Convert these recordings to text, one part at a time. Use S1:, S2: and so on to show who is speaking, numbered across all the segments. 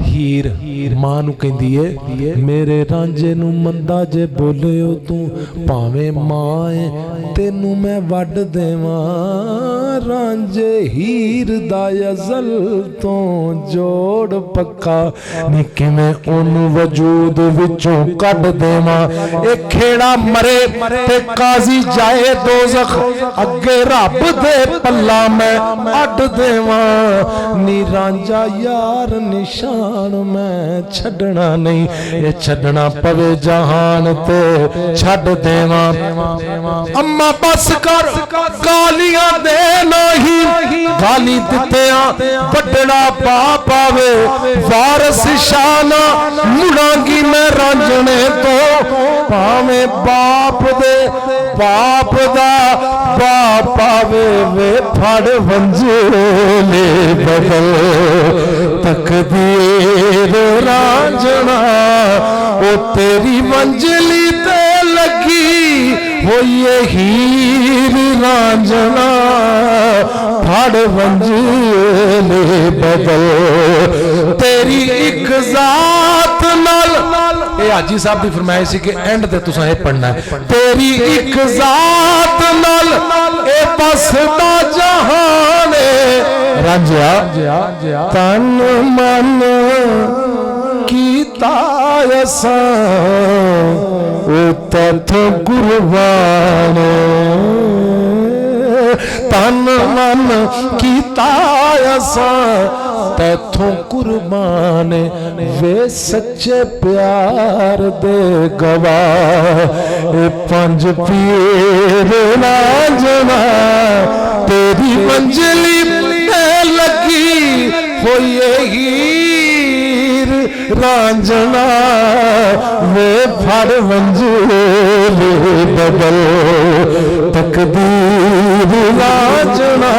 S1: हीर मां नूं कहंदी है मेरे रांझे नूं मंदा जे बोलियो तू भावें मां है तेनू मैं वड देवां रांझे हीर दा अज़ल तो जोड़ पक्का नी किवें ओनू वजूद विचों कढ देवां ए खेड़ा मरे ते काजी जाए दोज़ख अगे रब दे पल्ला मैं अड देवां नी रांझा यार निशान मैं छड़ना नहीं ये छड़ना पवे जहान ते छड़ देवां अम्मा बस कर गालियां दे नहीं गाली दित्तियां बड़ना पाप आवे वारस शाना मुड़ांगी मैं रांझने तो भावें बाप दे बाप दा बाप आवे वे फड़ वंजेले बदल तकदीर रांझना ओ तेरी मंजिली ते लगी हो ये हीर रांझना फड़ वंजेले बदल तेरी एक जात नाल ये हाजी साहब की फरमाइश सी कि एंड ते तुसां ये पढ़ना है तेरी एक जात नाल ए बसदा जहान रांझा तन मन कीता असां ओ तैथों कुर्बान तन मन कीता असां तैथों कुर्बान वे सच्चे प्यार दे गवाह ए पंज पीर रांझना तेरी मंजिली लगी होइए हीर रांझना वे फड़ वंजेले बदल तकदीर रांझना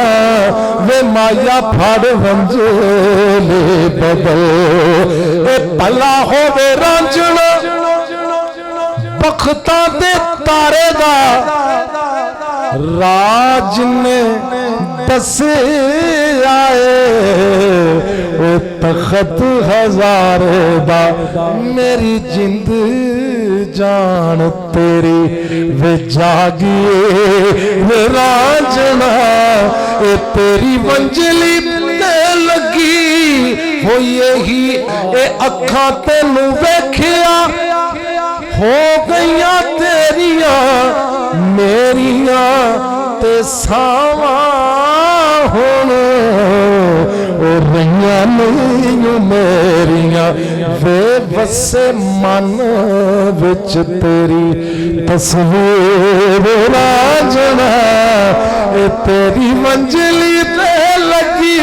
S1: वे माया फड़ वंजेले बदल ए भला होवे रांझना बख्तां दे तारे दा राज ने दसे आए ओ तखत हजारे दा मेरी जिंद जान तेरी वे जागिए वे रांझना ए तेरी मंजिली ते लगी हो यही ए अखां तेनू वेखिया हो गईया तेरिया मेरिया ते सावा हुण ओ रहियां नहीं मेरिया वे वसे मन विच तेरी तस्वीर रांझना ए तेरी मंजिली ते लगी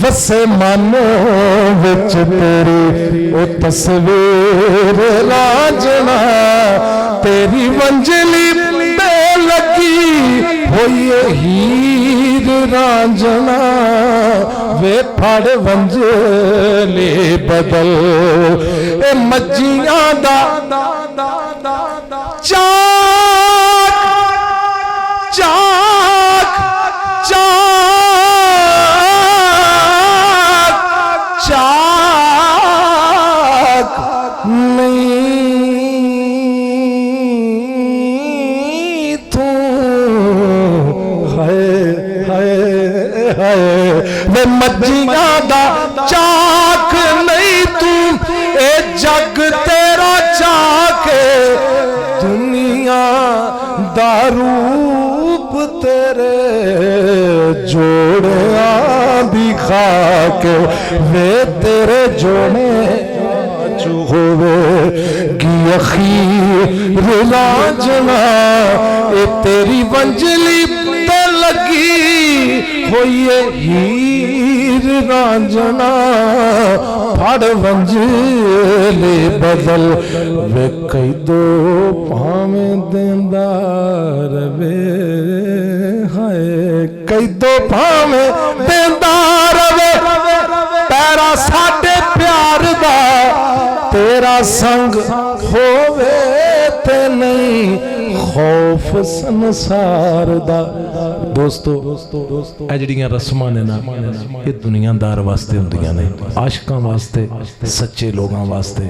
S1: वसे मन विच तेरी ओ तस्वीर रांझना तेरी मंजिली ते लगी होइए हीर रांझना वे फड़ वंजेले बदल ए मज्जियां दा चाक चाक चाक चाक नहीं तू वे मज्जियां दा चाक नहीं तू ए जग तेरा चाक दुनिया दा रूप तेरे जोड़िया दिखा के वे तेरे जोड़े होवे अखीर रांझना ए तेरी मंजिली ते लगी होइए हीर रांझना फड़ वंजेले बदल वे कई दो भावें देंदा रवे हाय कई दो भावें देंदा रवे पैरा साडे प्यार दा तेरा संग होवे ते नहीं खौफ संसार दा। दोस्तों ਇਹ ਜਿਹੜੀਆਂ ਰਸਮਾਂ ਨੇ ਨਾ ਇਹ ਦੁਨੀਆਦਾਰ ਵਾਸਤੇ ਹੁੰਦੀਆਂ ਨੇ, ਆਸ਼ਕਾਂ ਵਾਸਤੇ, ਸੱਚੇ ਲੋਕਾਂ ਵਾਸਤੇ,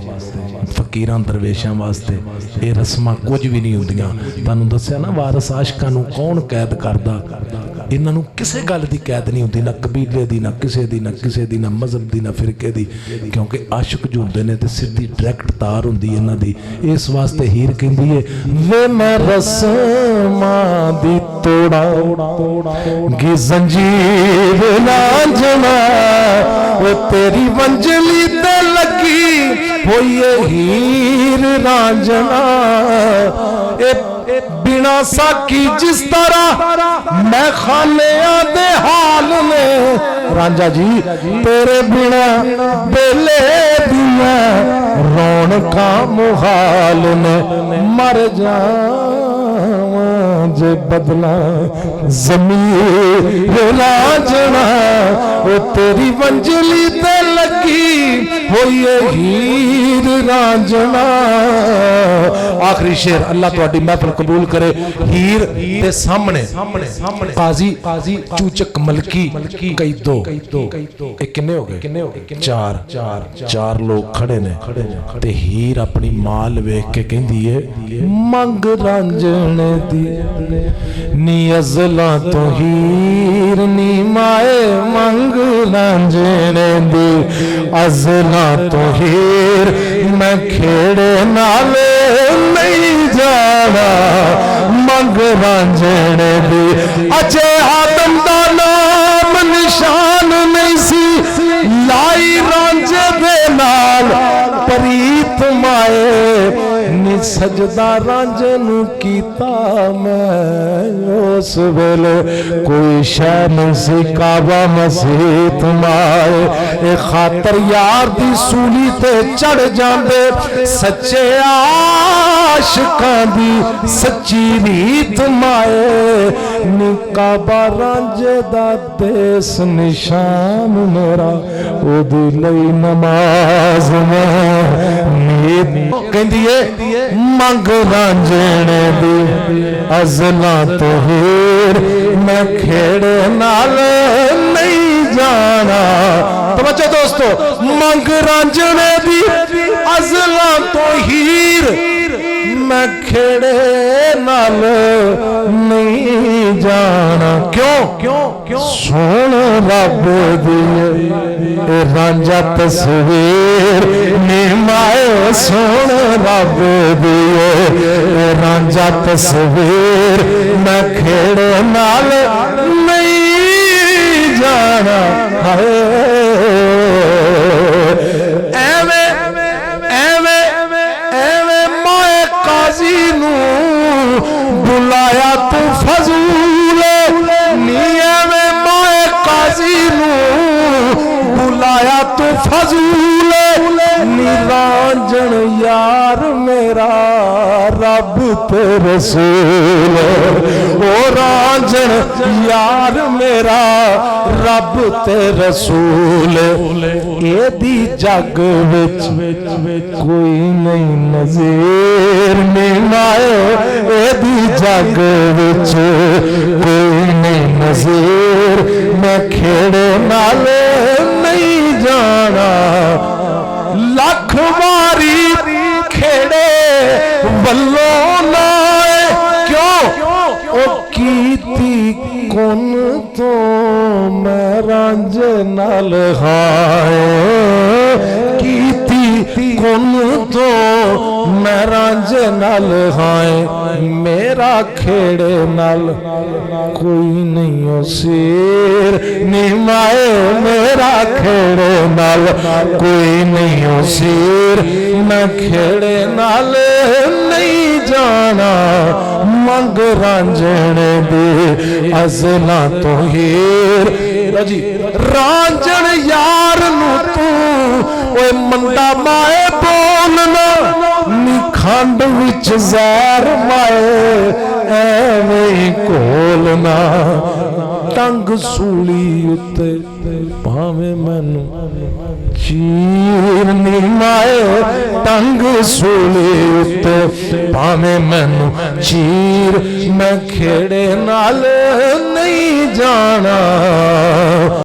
S1: ਫਕੀਰਾਂ ਦਰਵੇਸ਼ਾਂ ਵਾਸਤੇ ਇਹ ਰਸਮਾਂ ਕੁਝ ਵੀ ਨਹੀਂ ਹੁੰਦੀਆਂ। ਤੁਹਾਨੂੰ ਦੱਸਿਆ ਨਾ ਵਾਰਿਸ ਆਸ਼ਕਾਂ ਨੂੰ ਕੌਣ ਕੈਦ ਕਰਦਾ, ਇਹਨਾਂ ਨੂੰ ਕਿਸੇ ਗੱਲ ਦੀ ਕੈਦ ਨਹੀਂ ਹੁੰਦੀ, ਨਾ ਕਬੀਲੇ ਦੀ, ਨਾ ਕਿਸੇ ਦੀ, ਨਾ ਕਿਸੇ ਦੀ, ਨਾ ਮਜ਼ਹਬ ਦੀ, ਨਾ ਫਿਰਕੇ ਦੀ, ਕਿਉਂਕਿ ਆਸ਼ਕ ਜੋ ਹੁੰਦੇ ਨੇ ਤੇ ਸਿੱਧੀ ਡਾਇਰੈਕਟ ਤਾਰ ਹੁੰਦੀ ਇਹਨਾਂ ਦੀ। ਇਸ ਵਾਸਤੇ ਹੀਰ ਕਹਿੰਦੀ ਏ ਵੇ ਮੈਂ ਰਸਮਾਂ ਦੀ ਤੋੜਾ ਗੀ ਜ਼ੰਜੀਰ ਲਾਂਝਣਾ, ਉਹ ਤੇਰੀ ਵੰਜਲੀ ਤੇ ਲੱਗੀ ਹੋਈ ਏ ਹੀਰ ਰਾਂਝਣਾ। बिना साकी जिस तरह मैं खानिया दे हाल ने, रांझा जी तेरे बिना बेले दिया रौनका मुहाल ने, मर जावा जे बदला ज़मीर रांझना, वो तेरी वंजली ते लगी होई हीर रांझना। आखिरी शेर अल्लाह तुहाडी महफिल कबूल करे। हीर दे सामने काजी चूचक मलकी कई दो, एक किन्ने हो गए? चार लोग खड़े ने ते हीर अपनी माल वेख के कहंदी है मंग रांझणे दी नी अज़लां तो हीर नी माए मंग रांझणे दी अज़लां तो हीर मैं खेड़े नाले नहीं जाना मंग रांझणे दी। अजे आदम दा नाम निशान नहीं सी लाई रांझे दे नाल प्रीत माए नी सजदा रांझे नू कीता मैं उस वेले कोई शह नहीं सी काबा मसीत माए ए खातर यार दी सूली ते चढ़ जांदे सच्चे आशिकां दी सच्ची रीत माए नी काबा रांझे दा देस निशान मेरा ओदी लई नमाज में कहंदी है मंग रांझणे दी अज़लां तो हीर मैं खेड़े नाल नहीं जाना। तवज्जो दोस्तों, मंग रांझणे दी अज़लां तो हीर मैं खेड़े नाल नहीं जाना। क्यों सोन रब दी रांझा तस्वीर निमाए सोन रब दी रांझा तस्वीर मैं खेड़े नाल नहीं जाना। बुलाया तू फजूल नीए में माए काजी नू बुलाया तू फजूल नी रांझण यार मेरा रब ते रसूल ओ रांझण यार मेरा रब ते रसूल एदी जग विच कोई नहीं नज़ीर नी माए एदी जग विच कोई नहीं नज़ीर मैं खेड़े नाल नहीं जाना। लख वारी खेड़े वल्लों नाए क्यों ओ कीती कुन तो मैं रांझे नाल हाए कीती कुन तो मैं रांझे नाल हाए मेरा खेड़े नाल कोई नहीं हो सिर निमाए मेरा खेड़े नाल कोई नहीं हो सिर मैं खेड़े नाल नहीं जाना मंग रांझणे दे अज़लां तो हीर जी रांझण यार नू तू ओए मंदा माए बोलना नी खंड विच जहर माए एवें घोलना ਟੰਗ ਸੂਲੀ ਉੱਤੇ ਭਾਵੇਂ ਮੈਨੂੰ ਚੀਰ ਨੀ ਮਾਏ ਟੰਗ ਸੂਲੀ ਉੱਤੇ ਭਾਵੇਂ ਮੈਨੂੰ ਚੀਰ ਮੈਂ ਖੇੜੇ ਨਾਲ ਨਹੀਂ ਜਾਣਾ।